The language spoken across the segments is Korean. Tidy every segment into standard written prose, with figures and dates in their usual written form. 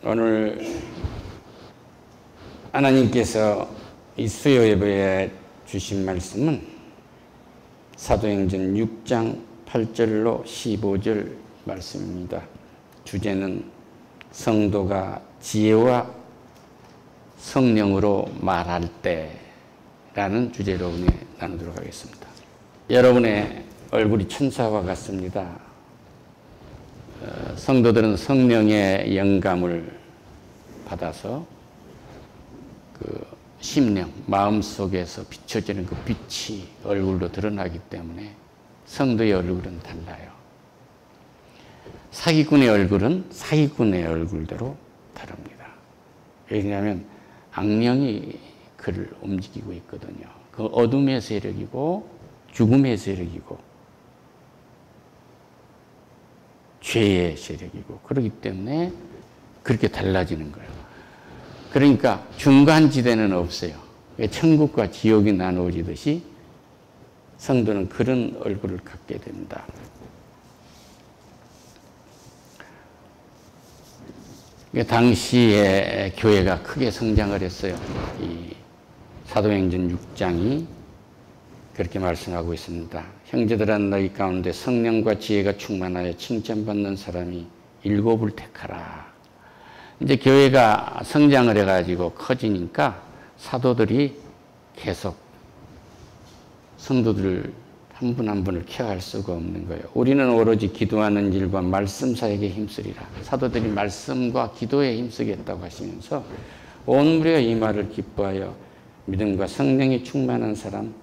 오늘 하나님께서 이 수요 예배에 주신 말씀은 사도행전 6장 8절로 15절 말씀입니다. 주제는 성도가 지혜와 성령으로 말할 때라는 주제로 은혜 나누도록 하겠습니다. 여러분의 얼굴이 천사와 같습니다. 성도들은 성령의 영감을 받아서 그 심령, 마음 속에서 비춰지는 그 빛이 얼굴로 드러나기 때문에 성도의 얼굴은 달라요. 사기꾼의 얼굴은 사기꾼의 얼굴대로 다릅니다. 왜냐하면 악령이 그를 움직이고 있거든요. 그 어둠의 세력이고 죽음의 세력이고 죄의 세력이고 그렇기 때문에 그렇게 달라지는 거예요. 그러니까 중간지대는 없어요. 천국과 지옥이 나누어지듯이 성도는 그런 얼굴을 갖게 됩니다. 당시에 교회가 크게 성장을 했어요. 이 사도행전 6장이 그렇게 말씀하고 있습니다. 형제들아 너희 가운데 성령과 지혜가 충만하여 칭찬받는 사람이 7을 택하라. 이제 교회가 성장을 해가지고 커지니까 사도들이 계속 성도들 한 분 한 분을 케어할 수가 없는 거예요. 우리는 오로지 기도하는 일과 말씀 사역에 힘쓰리라. 사도들이 말씀과 기도에 힘쓰겠다고 하시면서 온 무리가 이 말을 기뻐하여 믿음과 성령이 충만한 사람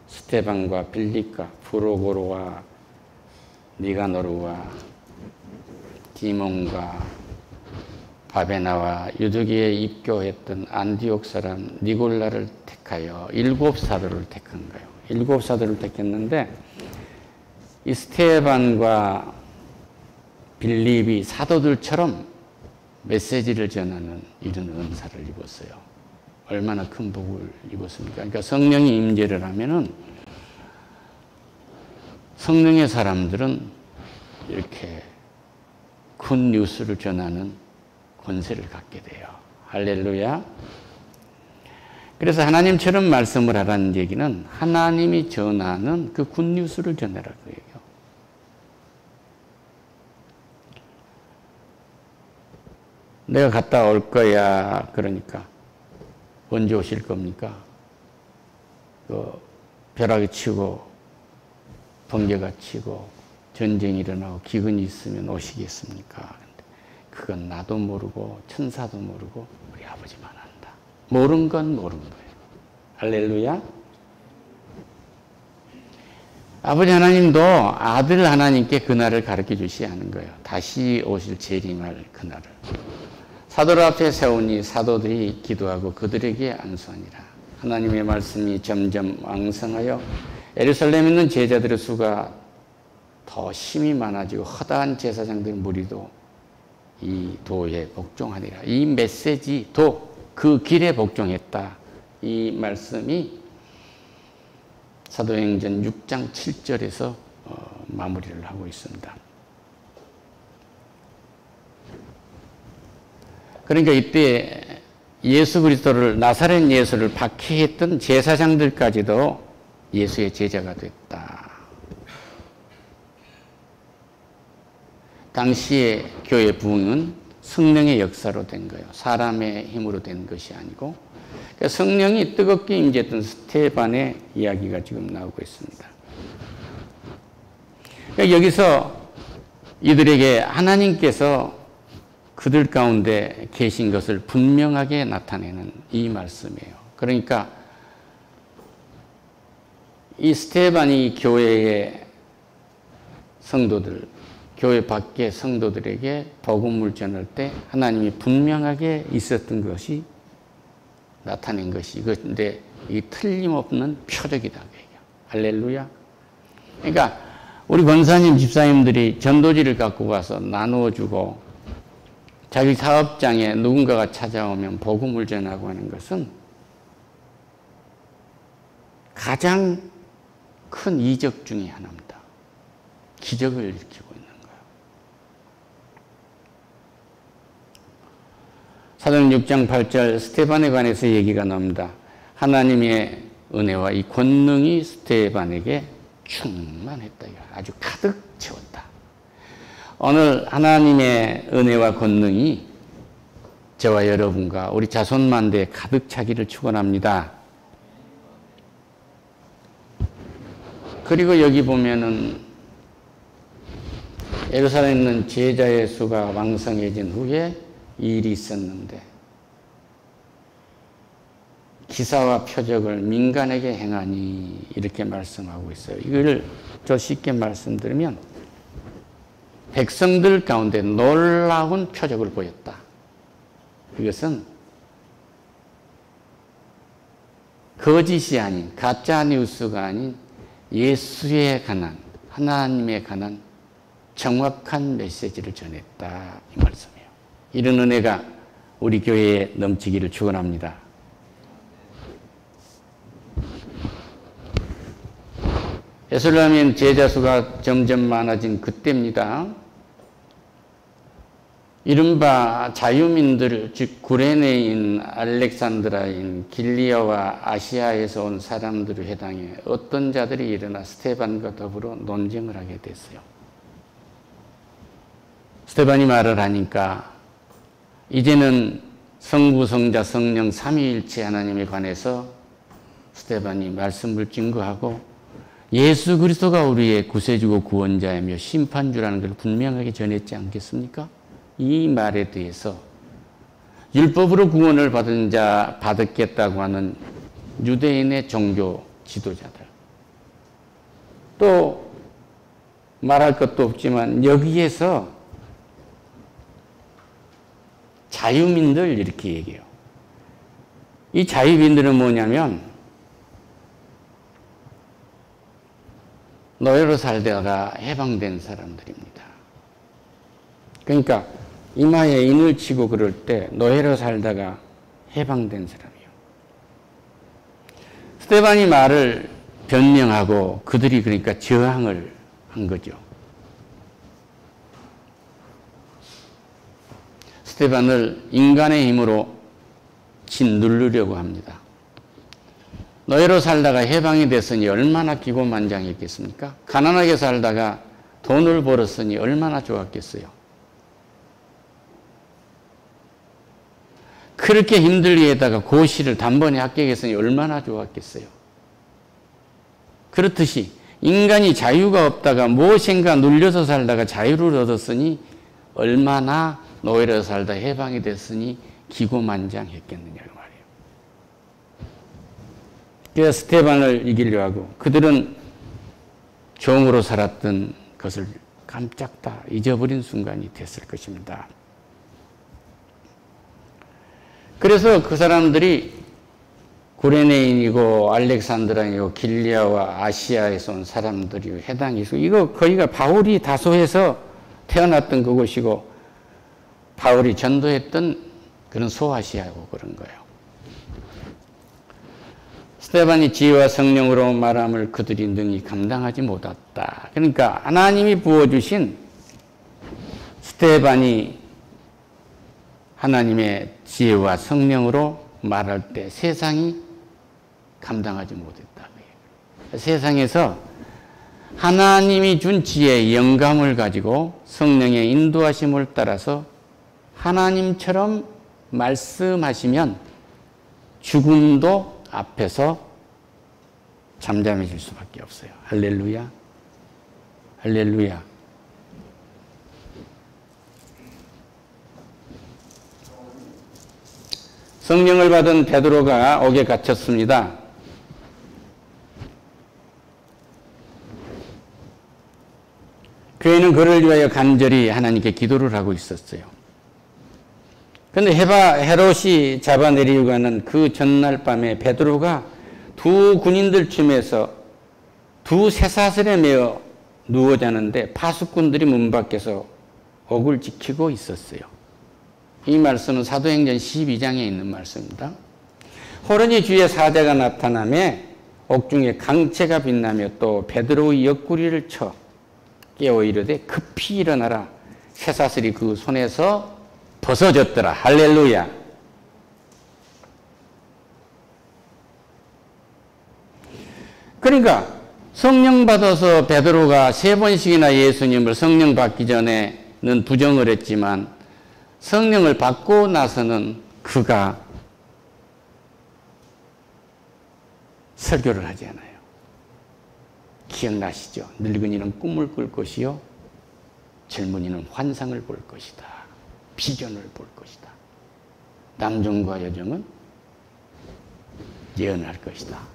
스테반과 빌립과 프로고로와 니가노르와 디몬과 바베나와 유두기에 입교했던 안디옥 사람 니골라를 택하여 7사도를 택한 거예요. 7사도를 택했는데 이 스테반과 빌립이 사도들처럼 메시지를 전하는 이런 은사를 입었어요. 얼마나 큰 복을 입었습니까? 그러니까 성령이 임재를 하면은 성령의 사람들은 이렇게 굿 뉴스를 전하는 권세를 갖게 돼요. 할렐루야. 그래서 하나님처럼 말씀을 하라는 얘기는 하나님이 전하는 그 굿 뉴스를 전하라고 얘기해요. 내가 갔다 올 거야. 그러니까 언제 오실 겁니까? 벼락이 치고 번개가 치고 전쟁이 일어나고 기근이 있으면 오시겠습니까? 그건 나도 모르고 천사도 모르고 우리 아버지만 안다. 모르는 건 모르는 거예요. 할렐루야. 아버지 하나님도 아들 하나님께 그날을 가르쳐 주셔야 하는 거예요. 다시 오실 재림할 그날을. 사도들 앞에 세우니 사도들이 기도하고 그들에게 안수하니라. 하나님의 말씀이 점점 왕성하여 예루살렘에 있는 제자들의 수가 더 힘이 많아지고 허다한 제사장들 무리도 이 도에 복종하니라. 이 메시지 도 그 길에 복종했다. 이 말씀이 사도행전 6장 7절에서 마무리를 하고 있습니다. 그러니까 이때 예수 그리스도를 나사렛 예수를 박해했던 제사장들까지도 예수의 제자가 됐다. 당시의 교회 부흥은 성령의 역사로 된 거예요. 사람의 힘으로 된 것이 아니고 그러니까 성령이 뜨겁게 임재했던 스테반의 이야기가 지금 나오고 있습니다. 그러니까 여기서 이들에게 하나님께서 그들 가운데 계신 것을 분명하게 나타내는 이 말씀이에요. 그러니까 이 스테반이 교회의 성도들, 교회 밖의 성도들에게 복음을 전할 때 하나님이 분명하게 있었던 것이 나타낸 것이 그런데 이 틀림없는 표적이다. 할렐루야. 그러니까 우리 권사님, 집사님들이 전도지를 갖고 가서 나누어주고 자기 사업장에 누군가가 찾아오면 복음을 전하고 하는 것은 가장 큰 이적 중에 하나입니다. 기적을 일으키고 있는 거예요. 사도행전 6장 8절 스데반에 관해서 얘기가 나옵니다. 하나님의 은혜와 이 권능이 스데반에게 충만했다. 아주 가득 채웠다. 오늘 하나님의 은혜와 권능이 저와 여러분과 우리 자손만대에 가득 차기를 축원합니다. 그리고 여기 보면은 예루살렘에 있는 제자의 수가 왕성해진 후에 이 일이 있었는데 기사와 표적을 민간에게 행하니 이렇게 말씀하고 있어요. 이걸 좀 쉽게 말씀드리면 백성들 가운데 놀라운 표적을 보였다. 이것은 거짓이 아닌 가짜 뉴스가 아닌 예수에 관한 하나님에 관한 정확한 메시지를 전했다 이 말씀이에요. 이런 은혜가 우리 교회에 넘치기를 축원합니다. 예루살렘 제자 수가 점점 많아진 그때입니다. 이른바 자유민들, 즉 구레네인, 알렉산드라인, 길리아와 아시아에서 온 사람들을 해당해 어떤 자들이 일어나 스데반과 더불어 논쟁을 하게 됐어요. 스데반이 말을 하니까 이제는 성부, 성자, 성령 삼위일체 하나님에 관해서 스데반이 말씀을 증거하고 예수 그리스도가 우리의 구세주고 구원자이며 심판주라는 걸 분명하게 전했지 않겠습니까? 이 말에 대해서 율법으로 구원을 받은 자 받았겠다고 하는 유대인의 종교 지도자들 또 말할 것도 없지만 여기에서 자유민들 이렇게 얘기해요. 이 자유민들은 뭐냐면 노예로 살다가 해방된 사람들입니다. 그러니까 이마에 인을 치고 그럴 때 노예로 살다가 해방된 사람이에요. 스데반이 말을 변명하고 그들이 그러니까 저항을 한 거죠. 스데반을 인간의 힘으로 짓누르려고 합니다. 노예로 살다가 해방이 됐으니 얼마나 기고만장했겠습니까? 가난하게 살다가 돈을 벌었으니 얼마나 좋았겠어요. 그렇게 힘들게 했다가 고시를 단번에 합격했으니 얼마나 좋았겠어요. 그렇듯이 인간이 자유가 없다가 무엇인가 눌려서 살다가 자유를 얻었으니 얼마나 노예로 살다 해방이 됐으니 기고만장했겠느냐고 말이에요. 그래서 스데반을 이기려 하고 그들은 종으로 살았던 것을 깜짝 다 잊어버린 순간이 됐을 것입니다. 그래서 그 사람들이 구레네인이고 알렉산드라이고 길리아와 아시아에서 온 사람들이 해당이고 이거 거기가 바울이 다소에서 태어났던 그곳이고 바울이 전도했던 그런 소아시아고 그런 거예요. 스데반이 지혜와 성령으로 말함을 그들이 능히 감당하지 못했다. 그러니까 하나님이 부어주신 스데반이 하나님의 지혜와 성령으로 말할 때 세상이 감당하지 못했다. 세상에서 하나님이 준 지혜의 영감을 가지고 성령의 인도하심을 따라서 하나님처럼 말씀하시면 죽음도 앞에서 잠잠해질 수밖에 없어요. 할렐루야. 할렐루야. 성령을 받은 베드로가 옥에 갇혔습니다. 교회는 그를 위하여 간절히 하나님께 기도를 하고 있었어요. 그런데 헤롯이 잡아내리려고 하는 그 전날 밤에 베드로가 두 군인들 틈에서 두 쇠사슬에 매어 누워 자는데 파수꾼들이 문 밖에서 옥을 지키고 있었어요. 이 말씀은 사도행전 12장에 있는 말씀입니다. 호련히 주의 사자가 나타나매 옥중에 강채가 빛나며 또 베드로의 옆구리를 쳐 깨워 이르되 급히 일어나라. 쇠사슬이 그 손에서 벗어졌더라. 할렐루야. 그러니까 성령 받아서 베드로가 3번씩이나 예수님을 성령 받기 전에는 부정을 했지만 성령을 받고 나서는 그가 설교를 하지 않아요. 기억나시죠? 늙은이는 꿈을 꿀 것이요 젊은이는 환상을 볼 것이다. 비전을 볼 것이다. 남종과 여종은 예언할 것이다.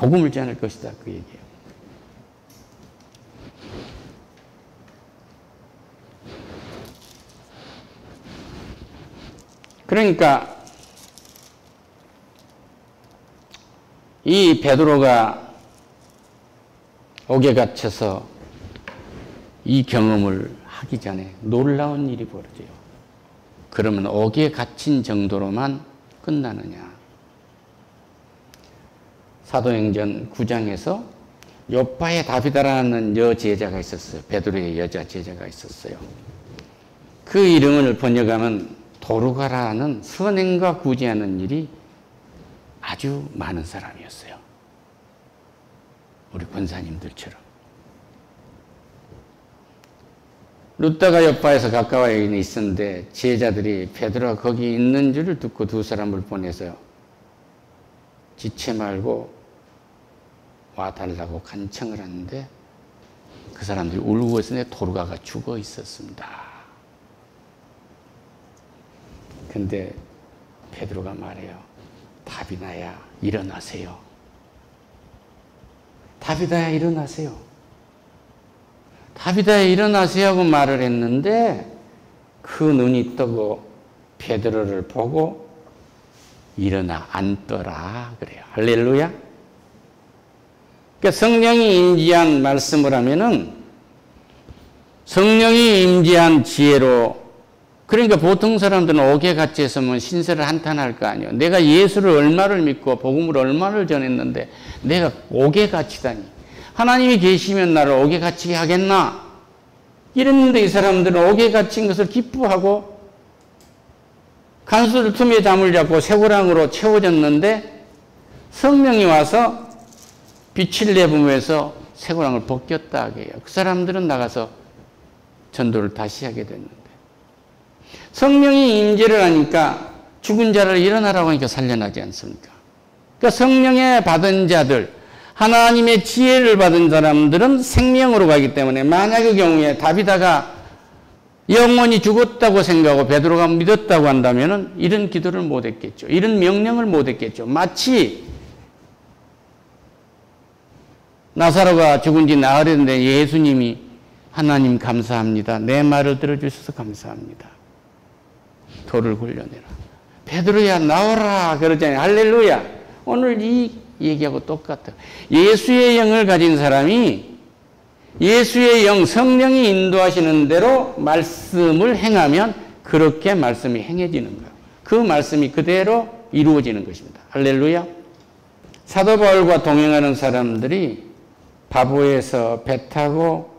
복음을 전할 것이다. 그 얘기예요. 그러니까 이 베드로가 옥에 갇혀서 이 경험을 하기 전에 놀라운 일이 벌어져요. 그러면 옥에 갇힌 정도로만 끝나느냐? 사도행전 9장에서 요파에 다비다라는 여제자가 있었어요. 베드로의 여자 제자가 있었어요. 그 이름을 번역하면 도르가라는 선행과 구제하는 일이 아주 많은 사람이었어요. 우리 권사님들처럼. 루다가 요파에서 가까워에 있었는데 제자들이 베드로가 거기 있는 줄을 듣고 두 사람을 보내서 지체 말고 와달라고 간청을 하는데 그 사람들이 울고 있었는데 도르가가 죽어 있었습니다. 근데 베드로가 말해요. 다비다야 일어나세요. 다비다야 일어나세요. 다비다야 일어나세요 하고 말을 했는데 그 눈이 뜨고 베드로를 보고 일어나 앉더라 그래요. 할렐루야. 그러니까 성령이 임재한 말씀을 하면은 성령이 임재한 지혜로, 그러니까 보통 사람들은 옥에 갇혀 있으면 신세를 한탄할 거 아니에요. 내가 예수를 얼마를 믿고 복음을 얼마를 전했는데 내가 옥에 갇히다니. 하나님이 계시면 나를 옥에 갇히게 하겠나? 이랬는데 이 사람들은 옥에 갇힌 것을 기뻐하고 간수를 틈에 잠을 잡고 쇠고랑으로 채워졌는데 성령이 와서 빛을 내뿜으면서 쇠고랑을 벗겼다 하게요. 그 사람들은 나가서 전도를 다시 하게 됐는데 성령이 임재를 하니까 죽은 자를 일어나라고 하니까 살려나지 않습니까? 그러니까 성령에 받은 자들, 하나님의 지혜를 받은 사람들은 생명으로 가기 때문에 만약의 경우에 다비다가 영원히 죽었다고 생각하고 베드로가 믿었다고 한다면 이런 기도를 못했겠죠. 이런 명령을 못했겠죠. 마치 나사로가 죽은 지 나흘인데 예수님이 하나님 감사합니다. 내 말을 들어주셔서 감사합니다. 돌을 굴려내라. 베드로야 나오라 그러잖아요. 할렐루야. 오늘 이 얘기하고 똑같아요. 예수의 영을 가진 사람이 예수의 영, 성령이 인도하시는 대로 말씀을 행하면 그렇게 말씀이 행해지는 거예요. 그 말씀이 그대로 이루어지는 것입니다. 할렐루야. 사도 바울과 동행하는 사람들이 바보에서 배 타고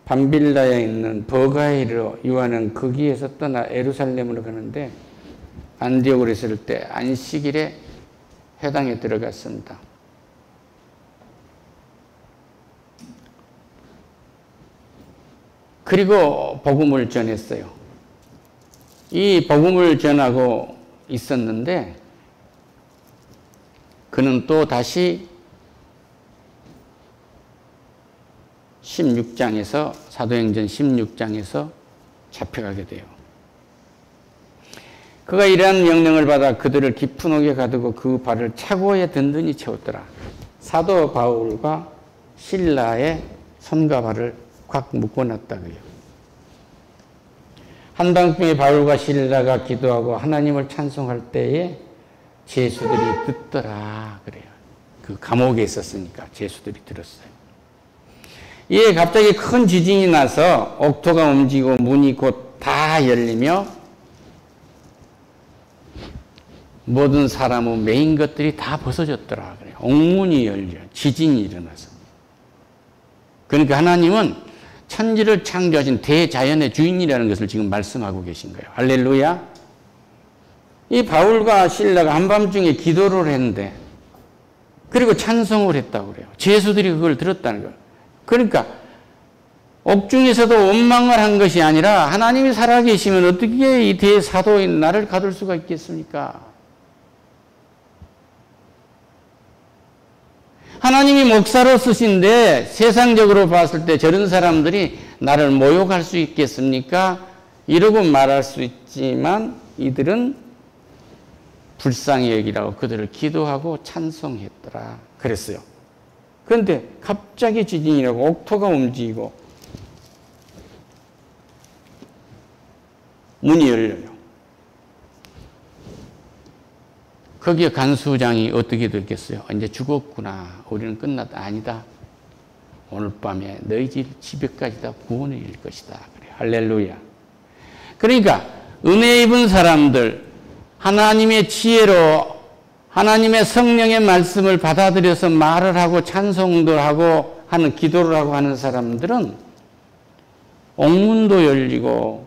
밤빌라에 있는 버가이로 요한은 거기에서 떠나 예루살렘으로 가는데 안디옥으로 있을 때 안식일에 회당에 들어갔습니다. 그리고 복음을 전했어요. 이 복음을 전하고 있었는데 그는 또 다시 16장에서 사도행전 16장에서 잡혀가게 돼요. 그가 이러한 명령을 받아 그들을 깊은 옥에 가두고 그 발을 차고에 든든히 채웠더라. 사도 바울과 실라의 손과 발을 꽉 묶어놨다고요. 한밤중에 바울과 실라가 기도하고 하나님을 찬송할 때에 죄수들이 듣더라 그래요. 그 감옥에 있었으니까 죄수들이 들었어요. 이에 갑자기 큰 지진이 나서 옥토가 움직이고 문이 곧 다 열리며 모든 사람의 메인 것들이 다 벗어졌더라 그래요. 옥문이 열려 지진이 일어나서. 그러니까 하나님은 천지를 창조하신 대자연의 주인이라는 것을 지금 말씀하고 계신 거예요. 할렐루야. 이 바울과 실라가 한밤중에 기도를 했는데 그리고 찬송을 했다고 그래요. 죄수들이 그걸 들었다는 거예요. 그러니까 옥중에서도 원망을 한 것이 아니라 하나님이 살아계시면 어떻게 이 대사도인 나를 가둘 수가 있겠습니까? 하나님이 목사로 쓰신데 세상적으로 봤을 때 저런 사람들이 나를 모욕할 수 있겠습니까? 이러고 말할 수 있지만 이들은 불쌍히 여기라고 그들을 기도하고 찬송했더라 그랬어요. 그런데 갑자기 지진이라고 옥토가 움직이고 문이 열려요. 거기에 간수장이 어떻게 됐겠어요? 이제 죽었구나. 우리는 끝났다. 아니다. 오늘 밤에 너희 집에까지 다 구원을 이룰 것이다. 그래. 할렐루야. 그러니까 은혜 입은 사람들, 하나님의 지혜로 하나님의 성령의 말씀을 받아들여서 말을 하고 찬송도 하고 하는 기도를 하고 하는 사람들은 옥문도 열리고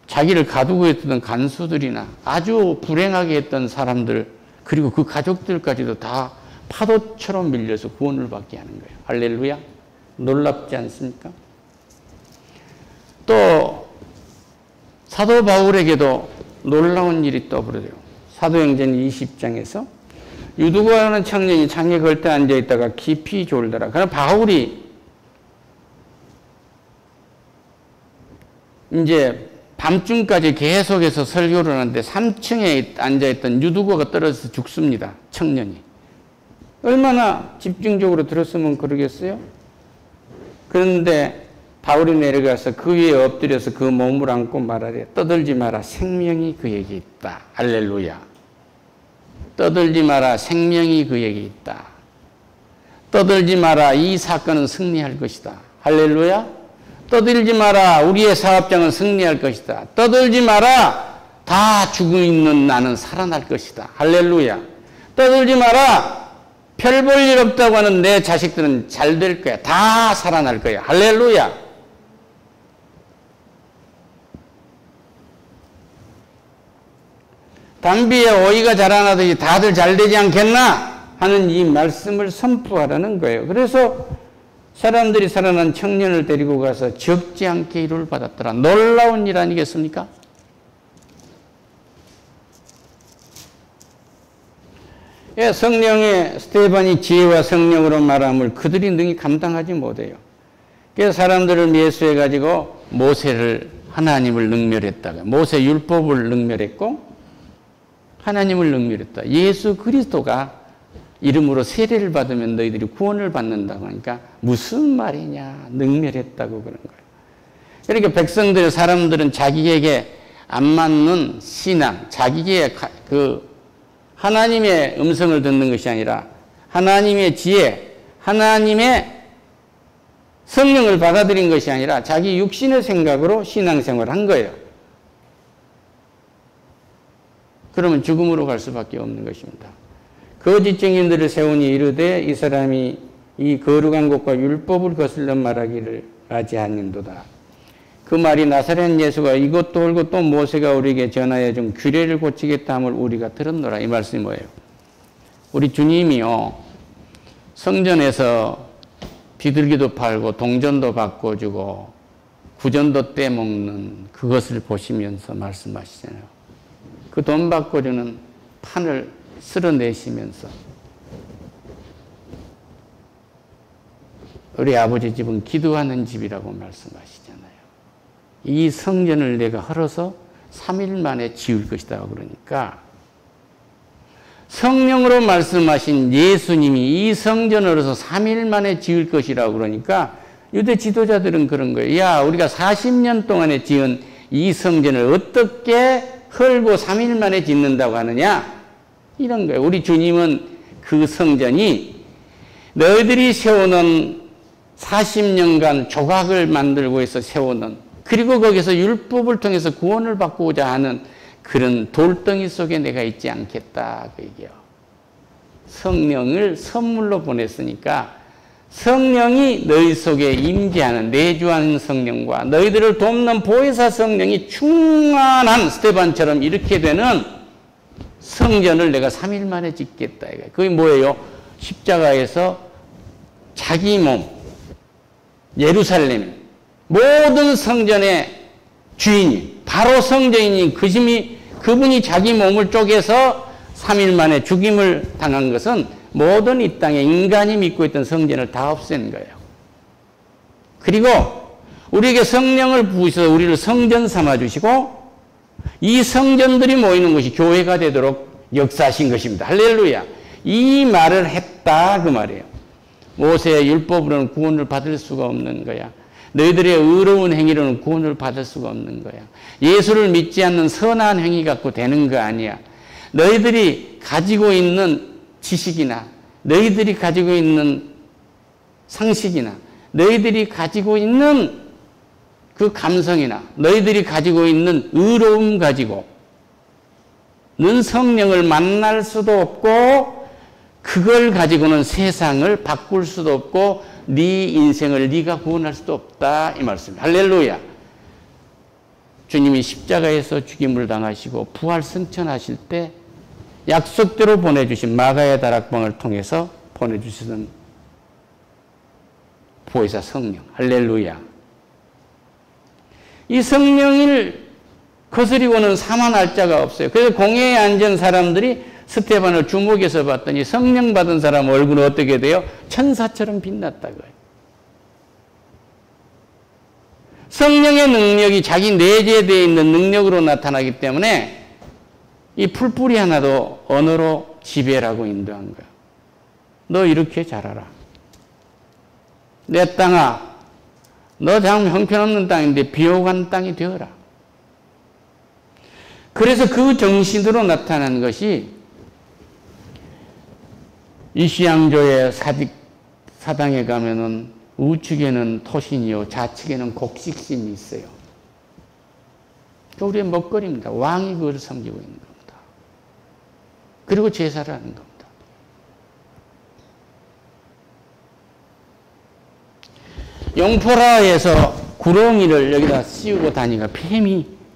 자기를 가두고 있던 간수들이나 아주 불행하게 했던 사람들 그리고 그 가족들까지도 다 파도처럼 밀려서 구원을 받게 하는 거예요. 할렐루야. 놀랍지 않습니까? 또 사도 바울에게도 놀라운 일이 떠버려요. 사도행전 20장에서 유두고라는 청년이 창에 걸터 앉아있다가 깊이 졸더라. 그러나 바울이 이제 밤중까지 계속해서 설교를 하는데 3층에 앉아있던 유두고가 떨어져서 죽습니다. 청년이. 얼마나 집중적으로 들었으면 그러겠어요? 그런데 바울이 내려가서 그 위에 엎드려서 그 몸을 안고 말하래. 떠들지 마라. 생명이 그에게 있다. 할렐루야. 떠들지 마라. 생명이 그에게 있다. 떠들지 마라. 이 사건은 승리할 것이다. 할렐루야. 떠들지 마라. 우리의 사업장은 승리할 것이다. 떠들지 마라. 다 죽어 있는 나는 살아날 것이다. 할렐루야. 떠들지 마라. 별 볼 일 없다고 하는 내 자식들은 잘 될 거야. 다 살아날 거야. 할렐루야. 담비에 오이가 자라나듯이 다들 잘 되지 않겠나 하는 이 말씀을 선포하라는 거예요. 그래서 사람들이 살아난 청년을 데리고 가서 적지 않게 위로를 받았더라. 놀라운 일 아니겠습니까? 예, 성령의 스테반이 지혜와 성령으로 말함을 그들이 능히 감당하지 못해요. 그래서 사람들을 매수해가지고 모세를 하나님을 능멸했다가 모세 율법을 능멸했고 하나님을 능멸했다. 예수 그리스도가 이름으로 세례를 받으면 너희들이 구원을 받는다고 하니까 무슨 말이냐 능멸했다고 그런 거예요. 그러니까 백성들 사람들은 자기에게 안 맞는 신앙, 자기의 그 하나님의 음성을 듣는 것이 아니라 하나님의 지혜, 하나님의 성령을 받아들인 것이 아니라 자기 육신의 생각으로 신앙생활을 한 거예요. 그러면 죽음으로 갈 수밖에 없는 것입니다. 거짓 증인들을 세우니 이르되 이 사람이 이 거룩한 것과 율법을 거슬러 말하기를 맞이하는도다. 그 말이 나사렛 예수가 이것도 옳고 또 모세가 우리에게 전하여 준 규례를 고치겠다 함을 우리가 들었노라. 이 말씀이 뭐예요? 우리 주님이요 성전에서 비둘기도 팔고 동전도 바꿔주고 구전도 떼먹는 그것을 보시면서 말씀하시잖아요. 그 돈 바꿔주는 판을 쓸어내시면서 우리 아버지 집은 기도하는 집이라고 말씀하시잖아요. 이 성전을 내가 헐어서 3일 만에 지을 것이다 그러니까 성령으로 말씀하신 예수님이 이 성전을 헐어서 3일 만에 지을 것이라고 그러니까 유대 지도자들은 그런 거예요. 야, 우리가 40년 동안에 지은 이 성전을 어떻게 헐고 3일 만에 짓는다고 하느냐? 이런 거예요. 우리 주님은 그 성전이 너희들이 세우는 40년간 조각을 만들고 해서 세우는 그리고 거기서 율법을 통해서 구원을 받고자 하는 그런 돌덩이 속에 내가 있지 않겠다. 그 얘기예요. 성령을 선물로 보냈으니까 성령이 너희 속에 임재하는 내주하는 성령과 너희들을 돕는 보혜사 성령이 충만한 스테반처럼 이렇게 되는 성전을 내가 3일 만에 짓겠다. 그게 뭐예요? 십자가에서 자기 몸, 예루살렘, 모든 성전의 주인이, 바로 성전인이 그분이 자기 몸을 쪼개서 3일 만에 죽임을 당한 것은 모든 이 땅에 인간이 믿고 있던 성전을 다 없앤 거예요. 그리고 우리에게 성령을 부으셔서 우리를 성전 삼아주시고 이 성전들이 모이는 것이 교회가 되도록 역사하신 것입니다. 할렐루야. 이 말을 했다 그 말이에요. 모세의 율법으로는 구원을 받을 수가 없는 거야. 너희들의 의로운 행위로는 구원을 받을 수가 없는 거야. 예수를 믿지 않는 선한 행위 갖고 되는 거 아니야. 너희들이 가지고 있는 지식이나 너희들이 가지고 있는 상식이나 너희들이 가지고 있는 그 감성이나 너희들이 가지고 있는 의로움 가지고는 성령을 만날 수도 없고 그걸 가지고는 세상을 바꿀 수도 없고 네 인생을 네가 구원할 수도 없다 이 말씀입니다. 할렐루야. 주님이 십자가에서 죽임을 당하시고 부활 승천하실 때 약속대로 보내주신 마가의 다락방을 통해서 보내주시던 보혜사 성령. 할렐루야. 이 성령을 거스리고는 사망할 자가 없어요. 그래서 공회에 앉은 사람들이 스테반을 주목해서 봤더니 성령 받은 사람 얼굴은 어떻게 돼요? 천사처럼 빛났다고요. 성령의 능력이 자기 내재되어 있는 능력으로 나타나기 때문에 이 풀뿌리 하나도 언어로 지배라고 인도한 거야. 너 이렇게 잘하라. 내 땅아, 너 참 형편없는 땅인데 비옥한 땅이 되어라. 그래서 그 정신으로 나타난 것이 이시양조의 사당에 가면은 우측에는 토신이요 좌측에는 곡식신이 있어요. 우리의 먹거리입니다. 왕이 그걸 섬기고 있는 겁니다. 그리고 제사를 하는 겁니다. 용포라에서 구렁이를 여기다 씌우고 다니가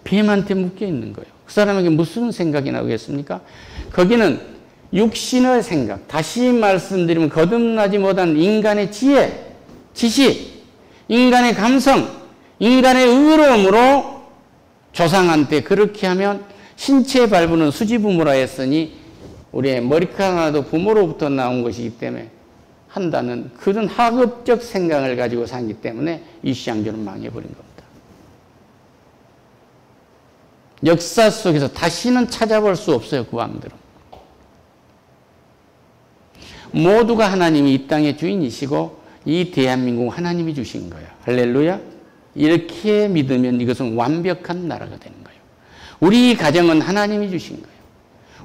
뱀한테 묶여 있는 거예요. 그 사람에게 무슨 생각이 나오겠습니까? 거기는 육신의 생각, 다시 말씀드리면 거듭나지 못한 인간의 지혜, 지식, 인간의 감성, 인간의 의로움으로 조상한테 그렇게 하면 신체의 발부는 수지부모라 했으니 우리의 머리카락 하나도 부모로부터 나온 것이기 때문에 한다는 그런 하급적 생각을 가지고 살기 때문에 이시양조는 망해버린 겁니다. 역사 속에서 다시는 찾아볼 수 없어요. 그 왕들은. 모두가 하나님이 이 땅의 주인이시고 이 대한민국 하나님이 주신 거예요. 할렐루야. 이렇게 믿으면 이것은 완벽한 나라가 되는 거예요. 우리 가정은 하나님이 주신 거예요.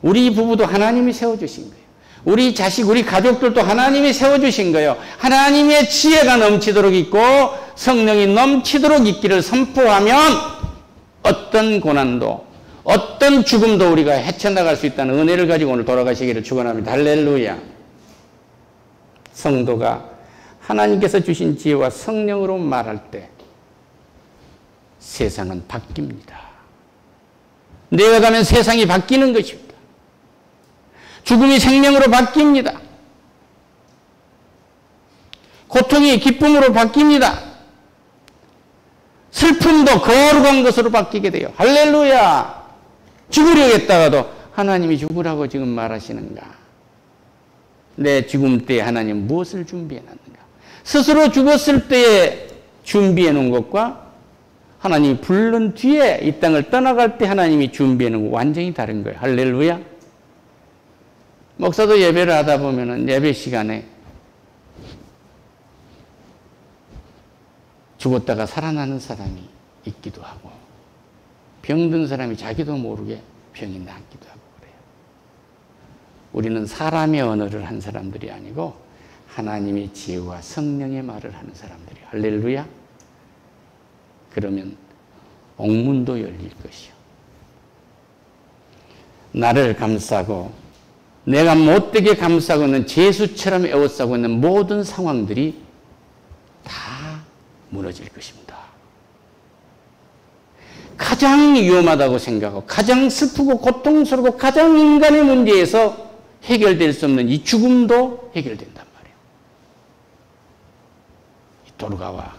우리 부부도 하나님이 세워주신 거예요. 우리 자식, 우리 가족들도 하나님이 세워주신 거예요. 하나님의 지혜가 넘치도록 있고 성령이 넘치도록 있기를 선포하면 어떤 고난도 어떤 죽음도 우리가 헤쳐나갈 수 있다는 은혜를 가지고 오늘 돌아가시기를 축원합니다. 할렐루야. 성도가 하나님께서 주신 지혜와 성령으로 말할 때 세상은 바뀝니다. 내가 가면 세상이 바뀌는 것입니다. 죽음이 생명으로 바뀝니다. 고통이 기쁨으로 바뀝니다. 슬픔도 거룩한 것으로 바뀌게 돼요. 할렐루야. 죽으려겠다가도 하나님이 죽으라고 지금 말하시는가? 내 죽음 때에 하나님 무엇을 준비해놨는가? 스스로 죽었을 때에 준비해놓은 것과 하나님이 부른 뒤에 이 땅을 떠나갈 때 하나님이 준비해놓은 것 완전히 다른 거예요. 할렐루야. 목사도 예배를 하다 보면은 예배 시간에 죽었다가 살아나는 사람이 있기도 하고 병든 사람이 자기도 모르게 병이 낫기도 하고 그래요. 우리는 사람의 언어를 한 사람들이 아니고 하나님의 지혜와 성령의 말을 하는 사람들이에요. 할렐루야. 그러면 옥문도 열릴 것이요. 나를 감싸고 내가 못되게 감싸고 있는 제수처럼 에워싸고 있는 모든 상황들이 다 무너질 것입니다. 가장 위험하다고 생각하고 가장 슬프고 고통스럽고 가장 인간의 문제에서 해결될 수 없는 이 죽음도 해결된단 말이에요. 이 도르가와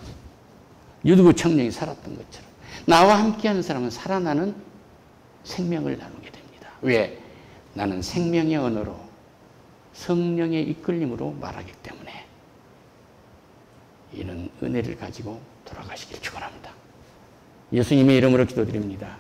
유두구 청년이 살았던 것처럼 나와 함께하는 사람은 살아나는 생명을 나누게 됩니다. 왜? 나는 생명의 언어로 성령의 이끌림으로 말하기 때문에 이는 은혜를 가지고 돌아가시길 축원합니다. 예수님의 이름으로 기도드립니다.